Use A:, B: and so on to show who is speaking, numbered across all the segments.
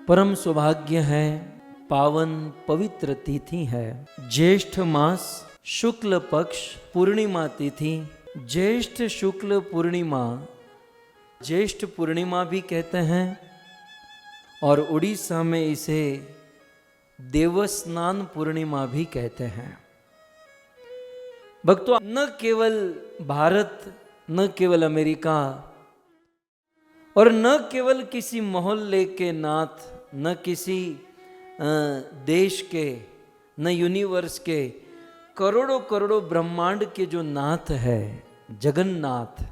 A: परम सौभाग्य है, पावन पवित्र तिथि है। ज्येष्ठ मास शुक्ल पक्ष पूर्णिमा तिथि। ज्येष्ठ शुक्ल पूर्णिमा, ज्येष्ठ पूर्णिमा भी कहते हैं और उड़ीसा में इसे देवस्नान पूर्णिमा भी कहते हैं। भक्तों, न केवल भारत, न केवल अमेरिका और न केवल किसी मोहल्ले के नाथ, न किसी देश के, न यूनिवर्स के, करोड़ों करोड़ों ब्रह्मांड के जो नाथ है जगन्नाथ,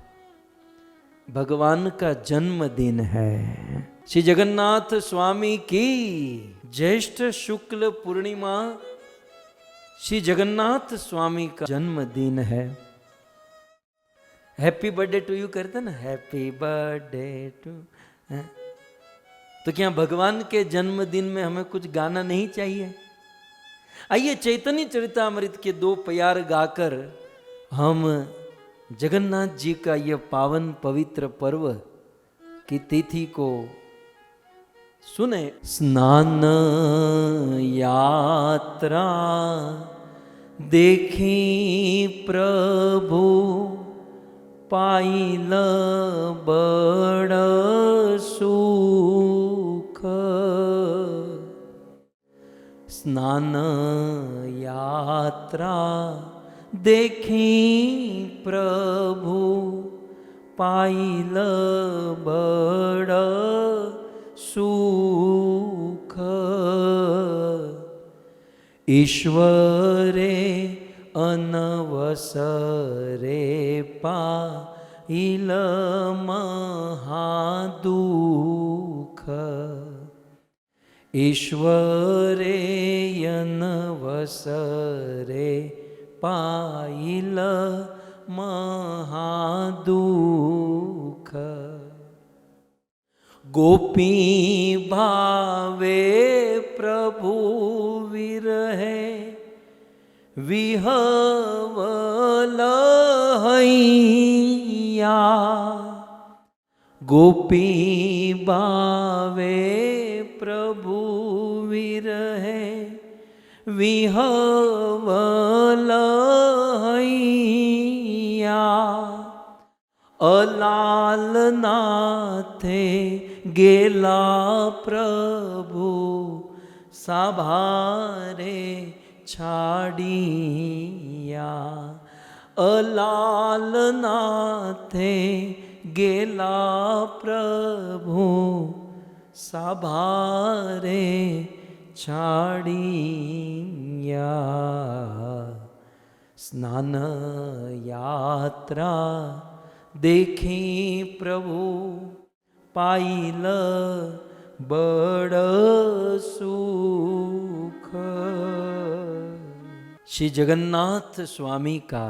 A: भगवान का जन्मदिन है। श्री जगन्नाथ स्वामी की ज्येष्ठ शुक्ल पूर्णिमा श्री जगन्नाथ स्वामी का जन्मदिन है। हैप्पी बर्थडे टू यू करते ना, हैप्पी बर्थडे टू। तो क्या भगवान के जन्मदिन में हमें कुछ गाना नहीं चाहिए? आइए चैतन्य चरितामृत के 2 प्यार गाकर हम जगन्नाथ जी का यह पावन पवित्र पर्व की तिथि को सुने। स्नान यात्रा देखी प्रभु पाइल बड़ सुख। स्नान यात्रा देखी प्रभु पाइल बड़ सुख। ईश्वरे अनवसरे पाइल महादुख। ईश्वरे अनवसरे पाइल महादुख। गोपी भावे प्रभु विरहे विहवल हैया। गोपी भावे प्रभु विरहे विहवल हैया। अलाल नाथे गेला प्रभु साभारे छाड़िया। अलाल नाथे गेला प्रभु साभारे छाड़िया। स्नान यात्रा देखी प्रभु पाइल बड़ सुख। श्री जगन्नाथ स्वामी का,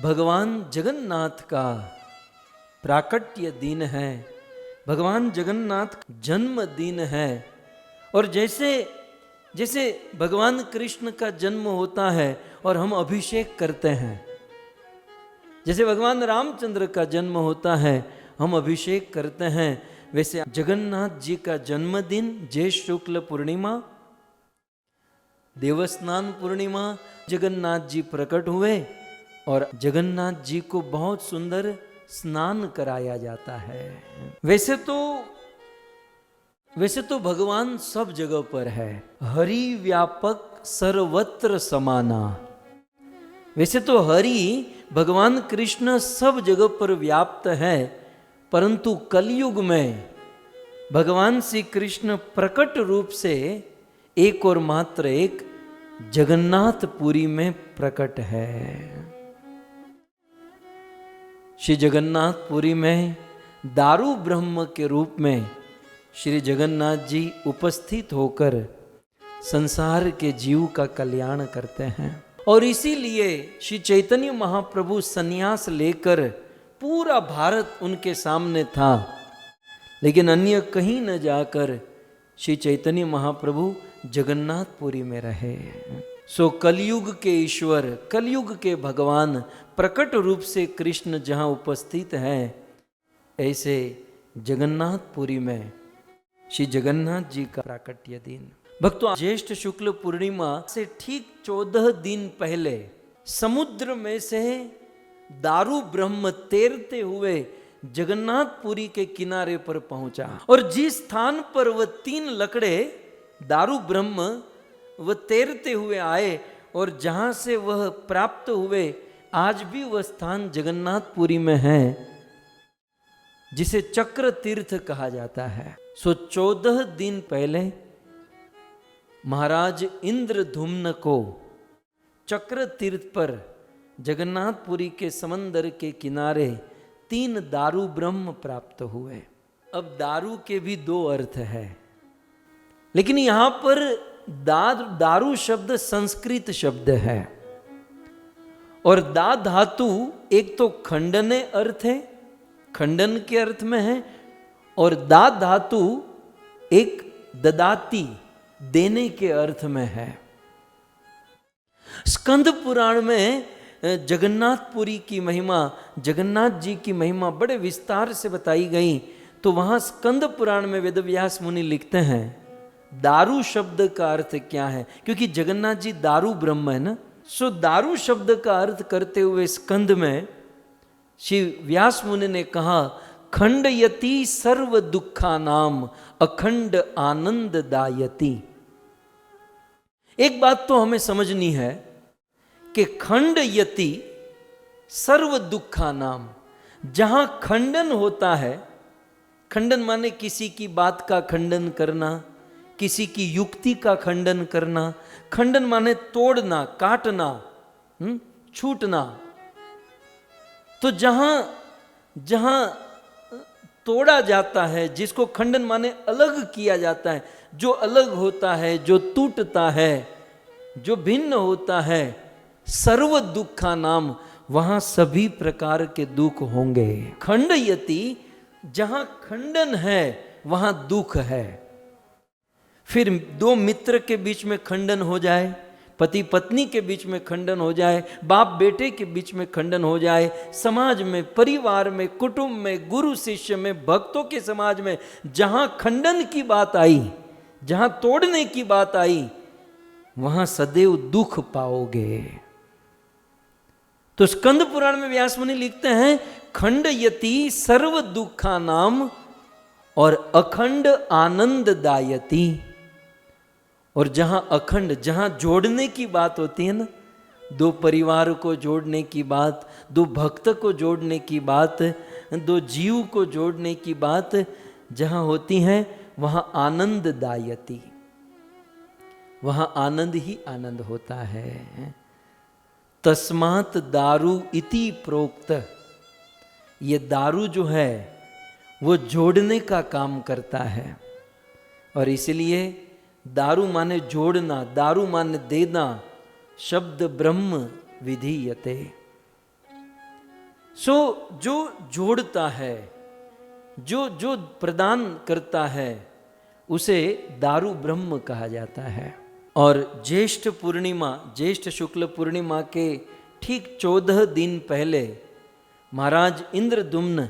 A: भगवान जगन्नाथ का प्राकट्य दिन है, भगवान जगन्नाथ जन्म दिन है। और जैसे जैसे भगवान कृष्ण का जन्म होता है और हम अभिषेक करते हैं, जैसे भगवान रामचंद्र का जन्म होता है हम अभिषेक करते हैं, वैसे जगन्नाथ जी का जन्मदिन ज्येष्ठ शुक्ल पूर्णिमा, देवस्नान पूर्णिमा, जगन्नाथ जी प्रकट हुए और जगन्नाथ जी को बहुत सुंदर स्नान कराया जाता है। वैसे तो भगवान सब जगह पर है, हरि व्यापक सर्वत्र समाना। वैसे तो हरि भगवान कृष्ण सब जगह पर व्याप्त है, परंतु कलयुग में भगवान श्री कृष्ण प्रकट रूप से एक और मात्र एक जगन्नाथपुरी में प्रकट है। श्री जगन्नाथपुरी में दारू ब्रह्म के रूप में श्री जगन्नाथ जी उपस्थित होकर संसार के जीव का कल्याण करते हैं। और इसीलिए श्री चैतन्य महाप्रभु संन्यास लेकर पूरा भारत उनके सामने था, लेकिन अन्य कहीं न जाकर श्री चैतन्य महाप्रभु जगन्नाथपुरी में रहे। सो कलयुग के ईश्वर, कलयुग के भगवान प्रकट रूप से कृष्ण जहाँ उपस्थित हैं, ऐसे जगन्नाथपुरी में श्री जगन्नाथ जी का प्राकट्य दिन। भक्तों, ज्येष्ठ शुक्ल पूर्णिमा से ठीक 14 दिन पहले समुद्र में से दारू ब्रह्म तैरते हुए जगन्नाथपुरी के किनारे पर पहुंचा, और जिस स्थान पर वह 3 लकड़े दारू ब्रह्म वह तैरते हुए आए और जहां से वह प्राप्त हुए, आज भी वह स्थान जगन्नाथपुरी में है, जिसे चक्र तीर्थ कहा जाता है। सो 14 दिन पहले महाराज इंद्रधुम्न को चक्र तीर्थ पर जगन्नाथपुरी के समंदर के किनारे 3 दारू ब्रह्म प्राप्त हुए। अब दारू के भी 2 अर्थ है, लेकिन यहां पर दारू शब्द संस्कृत शब्द है, और दा धातु एक तो खंडने अर्थ है, खंडन के अर्थ में है, और दा धातु एक ददाती देने के अर्थ में है। स्कंद पुराण में जगन्नाथपुरी की महिमा, जगन्नाथ जी की महिमा बड़े विस्तार से बताई गई। तो वहां स्कंद पुराण में वेदव्यास मुनि लिखते हैं दारू शब्द का अर्थ क्या है, क्योंकि जगन्नाथ जी दारू ब्रह्म है ना। सो दारू शब्द का अर्थ करते हुए स्कंद में श्री व्यास मुनि ने कहा, खंडयति सर्व दुखा नाम अखंड आनंद दायति। एक बात तो हमें समझनी है कि खंडयति सर्व दुखा नाम, जहां खंडन होता है, खंडन माने किसी की बात का खंडन करना, किसी की युक्ति का खंडन करना, खंडन माने तोड़ना, काटना, छूटना। तो जहां तोड़ा जाता है, जिसको खंडन माने अलग किया जाता है, जो अलग होता है, जो टूटता है, जो भिन्न होता है, सर्व दुखा नाम, वहां सभी प्रकार के दुख होंगे। खंडयति, जहां खंडन है वहां दुख है। फिर 2 मित्र के बीच में खंडन हो जाए, पति पत्नी के बीच में खंडन हो जाए, बाप बेटे के बीच में खंडन हो जाए, समाज में, परिवार में, कुटुंब में, गुरु शिष्य में, भक्तों के समाज में, जहां खंडन की बात आई, जहां तोड़ने की बात आई, वहां सदैव दुख पाओगे। तो स्कंद पुराण में व्यास मुनि लिखते हैं, खंडयति सर्व दुखा नाम और अखंड आनंद दायति। और जहां अखंड, जहां जोड़ने की बात होती है ना, 2 परिवार को जोड़ने की बात, 2 भक्त को जोड़ने की बात, 2 जीव को जोड़ने की बात जहां होती है, वहां आनंद दायति, वहां आनंद ही आनंद होता है। तस्मात दारू इति प्रोक्त, ये दारू जो है वो जोड़ने का काम करता है, और इसलिए दारू माने जोड़ना, दारू माने देना, शब्द ब्रह्म विधीयते। सो जो जोड़ता है, जो प्रदान करता है, उसे दारू ब्रह्म कहा जाता है। और ज्येष्ठ पूर्णिमा, ज्येष्ठ शुक्ल पूर्णिमा के ठीक 14 दिन पहले महाराज इंद्रदुम्न,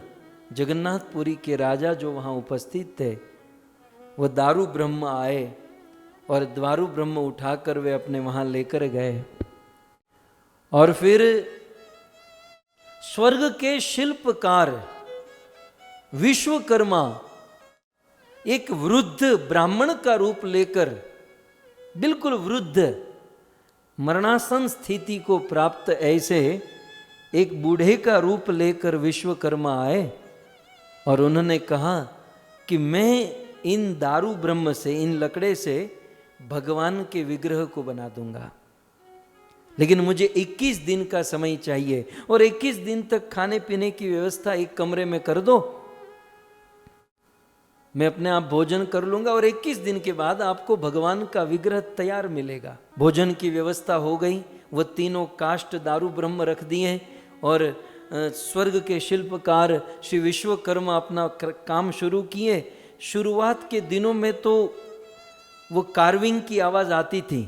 A: जगन्नाथपुरी के राजा जो वहाँ उपस्थित थे, वह दारू ब्रह्म आए और दारू ब्रह्म उठाकर वे अपने वहाँ लेकर गए। और फिर स्वर्ग के शिल्पकार विश्वकर्मा एक वृद्ध ब्राह्मण का रूप लेकर, बिल्कुल वृद्ध, मरणासन स्थिति को प्राप्त ऐसे एक बूढ़े का रूप लेकर विश्वकर्मा आए, और उन्होंने कहा कि मैं इन दारू ब्रह्म से, इन लकड़े से भगवान के विग्रह को बना दूंगा, लेकिन मुझे 21 दिन का समय चाहिए, और 21 दिन तक खाने पीने की व्यवस्था एक कमरे में कर दो, मैं अपने आप भोजन कर लूंगा, और 21 दिन के बाद आपको भगवान का विग्रह तैयार मिलेगा। भोजन की व्यवस्था हो गई, वह तीनों काष्ठ दारू ब्रह्म रख दिए, और स्वर्ग के शिल्पकार श्री विश्वकर्मा अपना काम शुरू किए। शुरुआत के दिनों में तो वो कार्विंग की आवाज़ आती थी,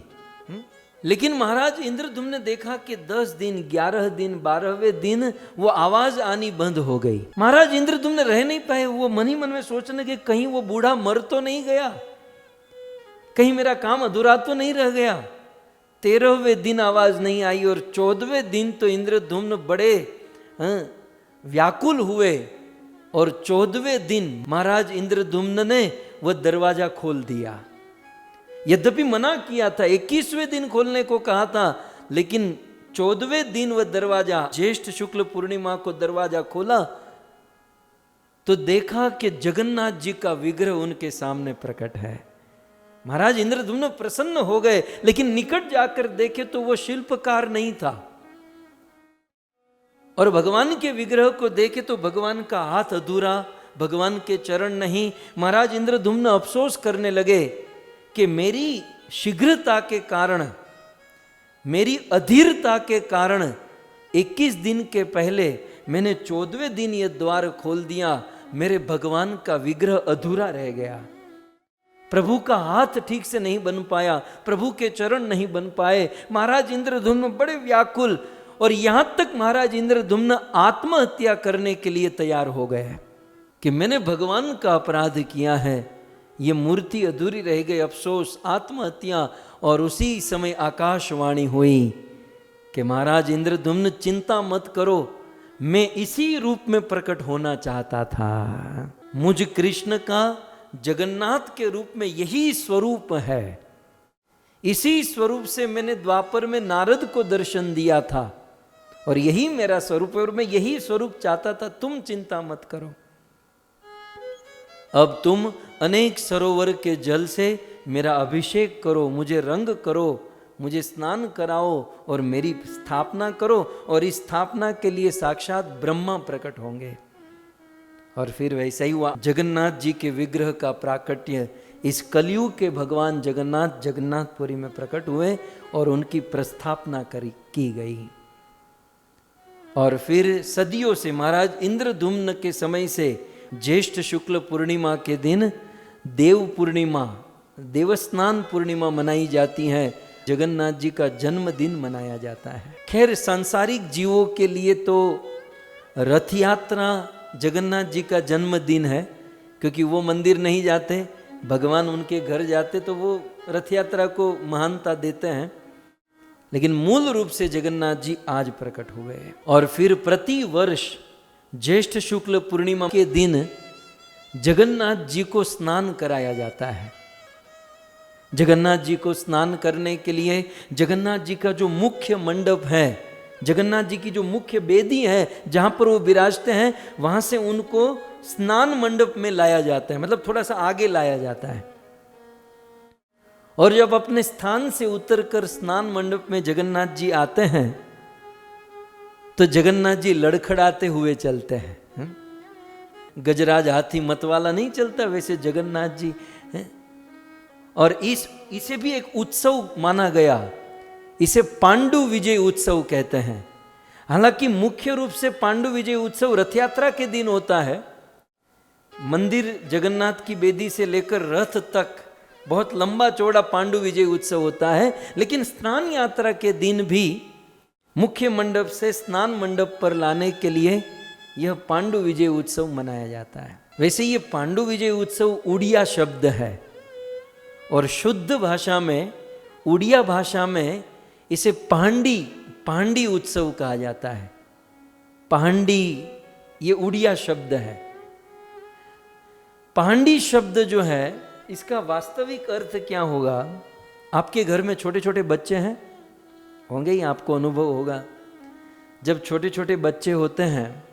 A: लेकिन महाराज इंद्रद्युम्न ने देखा कि 10 दिन, 11 दिन, 12वें दिन वो आवाज आनी बंद हो गई। महाराज इंद्रद्युम्न रह नहीं पाए, वो मन ही मन में सोचने के कहीं वो बूढ़ा मर तो नहीं गया, कहीं मेरा काम अधूरा तो नहीं रह गया। 13वें दिन आवाज नहीं आई और 14वें दिन तो इंद्रद्युम्न बड़े व्याकुल हुए और 14वें दिन महाराज इंद्रद्युम्न ने वह दरवाजा खोल दिया। यद्यपि मना किया था, 21वें दिन खोलने को कहा था, लेकिन 14वें दिन वह दरवाजा, ज्येष्ठ शुक्ल पूर्णिमा को दरवाजा खोला तो देखा कि जगन्नाथ जी का विग्रह उनके सामने प्रकट है। महाराज इंद्रद्युम्न प्रसन्न हो गए, लेकिन निकट जाकर देखे तो वो शिल्पकार नहीं था और भगवान के विग्रह को देखे तो भगवान का हाथ अधूरा, भगवान के चरण नहीं। महाराज इंद्रद्युम्न अफसोस करने लगे कि मेरी शीघ्रता के कारण, मेरी अधीरता के कारण 21 दिन के पहले मैंने 14वें दिन ये द्वार खोल दिया, मेरे भगवान का विग्रह अधूरा रह गया, प्रभु का हाथ ठीक से नहीं बन पाया, प्रभु के चरण नहीं बन पाए। महाराज इंद्रद्युम्न बड़े व्याकुल और यहां तक महाराज इंद्रद्युम्न आत्महत्या करने के लिए तैयार हो गए कि मैंने भगवान का अपराध किया है, ये मूर्ति अधूरी रह गई, अफसोस, आत्महत्या। और उसी समय आकाशवाणी हुई कि महाराज इंद्रद्युम्न चिंता मत करो, मैं इसी रूप में प्रकट होना चाहता था, मुझ कृष्ण का जगन्नाथ के रूप में यही स्वरूप है, इसी स्वरूप से मैंने द्वापर में नारद को दर्शन दिया था और यही मेरा स्वरूप है और मैं यही स्वरूप चाहता था, तुम चिंता मत करो। अब तुम अनेक सरोवर के जल से मेरा अभिषेक करो, मुझे रंग करो, मुझे स्नान कराओ और मेरी स्थापना करो, और इस स्थापना के लिए साक्षात ब्रह्मा प्रकट होंगे। और फिर वैसा ही हुआ, जगन्नाथ जी के विग्रह का प्राकट्य इस कलयुग के भगवान जगन्नाथ जगन्नाथपुरी में प्रकट हुए और उनकी प्रस्थापना की गई। और फिर सदियों से महाराज इंद्रद्युम्न के समय से ज्येष्ठ शुक्ल पूर्णिमा के दिन देव पूर्णिमा, देवस्नान पूर्णिमा मनाई जाती है, जगन्नाथ जी का जन्मदिन मनाया जाता है। खैर सांसारिक जीवों के लिए तो रथ यात्रा जगन्नाथ जी का जन्मदिन है, क्योंकि वो मंदिर नहीं जाते, भगवान उनके घर जाते तो वो रथ यात्रा को महानता देते हैं, लेकिन मूल रूप से जगन्नाथ जी आज प्रकट हुए। और फिर प्रति वर्ष ज्येष्ठ शुक्ल पूर्णिमा के दिन जगन्नाथ जी को स्नान कराया जाता है। जगन्नाथ जी को स्नान करने के लिए जगन्नाथ जी का जो मुख्य मंडप है, जगन्नाथ जी की जो मुख्य बेदी है जहां पर वो विराजते हैं, वहां से उनको स्नान मंडप में लाया जाता है, मतलब थोड़ा सा आगे लाया जाता है। और जब अपने स्थान से उतरकर स्नान मंडप में जगन्नाथ जी आते हैं तो जगन्नाथ जी लड़खड़ाते हुए चलते हैं। गजराज हाथी मतवाला नहीं चलता, वैसे जगन्नाथ जी हैं। और इसे भी एक उत्सव माना गया, इसे पांडु विजय उत्सव कहते हैं। हालांकि मुख्य रूप से पांडु विजय उत्सव रथ यात्रा के दिन होता है। मंदिर जगन्नाथ की बेदी से लेकर रथ तक बहुत लंबा चौड़ा पांडु विजय उत्सव होता है, लेकिन स्नान यात्रा के दिन भी मुख्य मंडप से स्नान मंडप पर लाने के लिए यह पांडु विजय उत्सव मनाया जाता है। वैसे ये पांडु विजय उत्सव उड़िया शब्द है और शुद्ध भाषा में, उड़िया भाषा में इसे पांडी उत्सव कहा जाता है। पांडी ये उड़िया शब्द है। पांडी शब्द जो है इसका वास्तविक अर्थ क्या होगा? आपके घर में छोटे छोटे बच्चे हैं, होंगे ही, आपको अनुभव होगा। जब छोटे छोटे बच्चे होते हैं,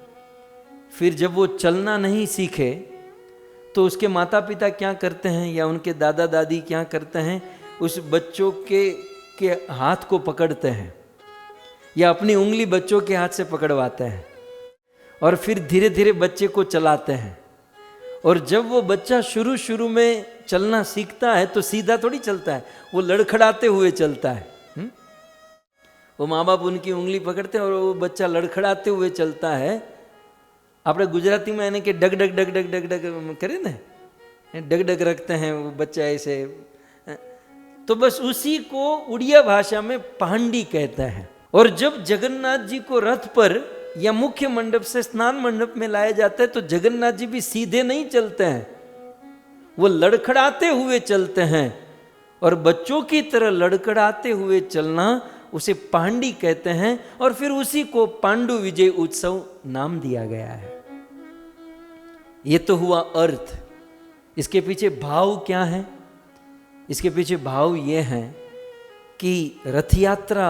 A: फिर जब वो चलना नहीं सीखे तो उसके माता पिता क्या करते हैं या उनके दादा दादी क्या करते हैं, उस बच्चों के हाथ को पकड़ते हैं या अपनी उंगली बच्चों के हाथ से पकड़वाते हैं और फिर धीरे धीरे बच्चे को चलाते हैं। और जब वो बच्चा शुरू में चलना सीखता है तो सीधा थोड़ी चलता है, वो लड़खड़ाते हुए चलता है। वो माँ बाप उनकी उंगली पकड़ते हैं और वो बच्चा लड़खड़ाते हुए चलता है। આપણે ગુજરાતીમાં એને કે ડગ ડગ ડગ ડગ ડગ ડગ કરે ને, ડગ ડગ રખते हैं वो बच्चा ऐसे। तो बस उसी को उड़िया भाषा में पांडी कहते हैं। और जब जगन्नाथ जी को रथ पर या मुख्य मंडप से स्नान मंडप में लाया जाता है तो जगन्नाथ जी भी सीधे नहीं चलते हैं, वो लड़खड़ाते हुए चलते हैं। और बच्चों की तरह लड़खड़ाते हुए चलना उसे पांडी कहते हैं। और फिर उसी को पांडु विजय उत्सव नाम दिया गया है। ये तो हुआ अर्थ। इसके पीछे भाव क्या है? इसके पीछे भाव ये है कि रथ यात्रा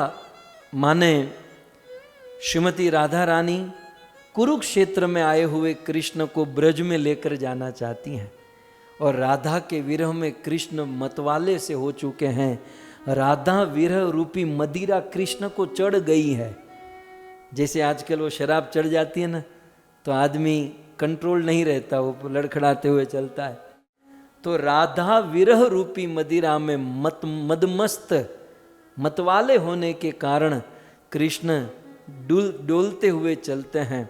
A: माने श्रीमती राधा रानी कुरुक्षेत्र में आए हुए कृष्ण को ब्रज में लेकर जाना चाहती हैं। और राधा के विरह में कृष्ण मतवाले से हो चुके हैं। राधा विरह रूपी मदिरा कृष्ण को चढ़ गई है। जैसे आजकल वो शराब चढ़ जाती है ना, तो आदमी कंट्रोल नहीं रहता, वो लड़खड़ाते हुए चलता है। तो राधा विरह रूपी मदिरा में मदमस्त मतवाले होने के कारण कृष्ण डोलते हुए चलते हैं।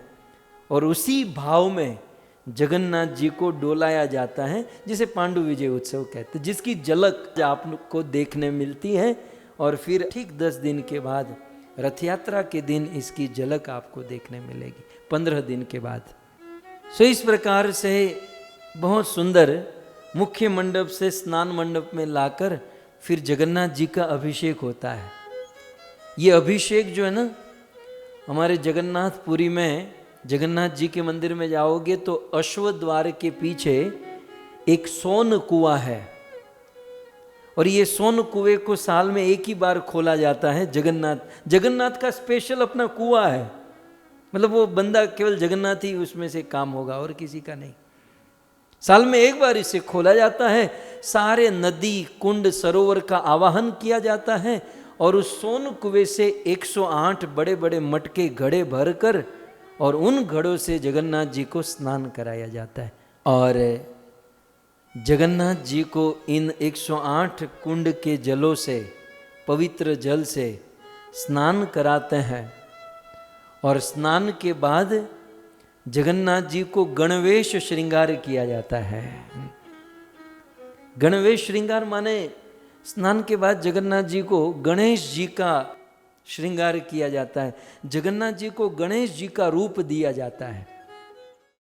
A: और उसी भाव में जगन्नाथ जी को डोलाया जाता है, जिसे पांडु विजय उत्सव कहते हैं, जिसकी झलक आपको देखने मिलती है। और फिर ठीक 10 दिन के बाद रथ यात्रा के दिन इसकी झलक आपको देखने मिलेगी, 15 दिन के बाद। सो इस प्रकार से बहुत सुंदर मुख्य मंडप से स्नान मंडप में लाकर फिर जगन्नाथ जी का अभिषेक होता है। ये अभिषेक जो है ना, हमारे जगन्नाथपुरी में जगन्नाथ जी के मंदिर में जाओगे तो अश्व द्वार के पीछे एक सोन कुआं है। और ये सोन कुएं को साल में एक ही बार खोला जाता है। जगन्नाथ का स्पेशल अपना कुआं है। मतलब वो बंदा केवल जगन्नाथ ही उसमें से काम होगा और किसी का नहीं। साल में एक बार इसे खोला जाता है। सारे नदी कुंड सरोवर का आवाहन किया जाता है। और उस सोन कुएं से 108 बड़े बड़े मटके घड़े भरकर और उन घड़ों से जगन्नाथ जी को स्नान कराया जाता है। और जगन्नाथ जी को इन 108 कुंड के जलों से, पवित्र जल से स्नान कराते हैं। और स्नान के बाद जगन्नाथ जी को गणवेश श्रृंगार किया जाता है। गणवेश श्रृंगार माने स्नान के बाद जगन्नाथ जी को गणेश जी का श्रृंगार किया जाता है। जगन्नाथ जी को गणेश जी का रूप दिया जाता है।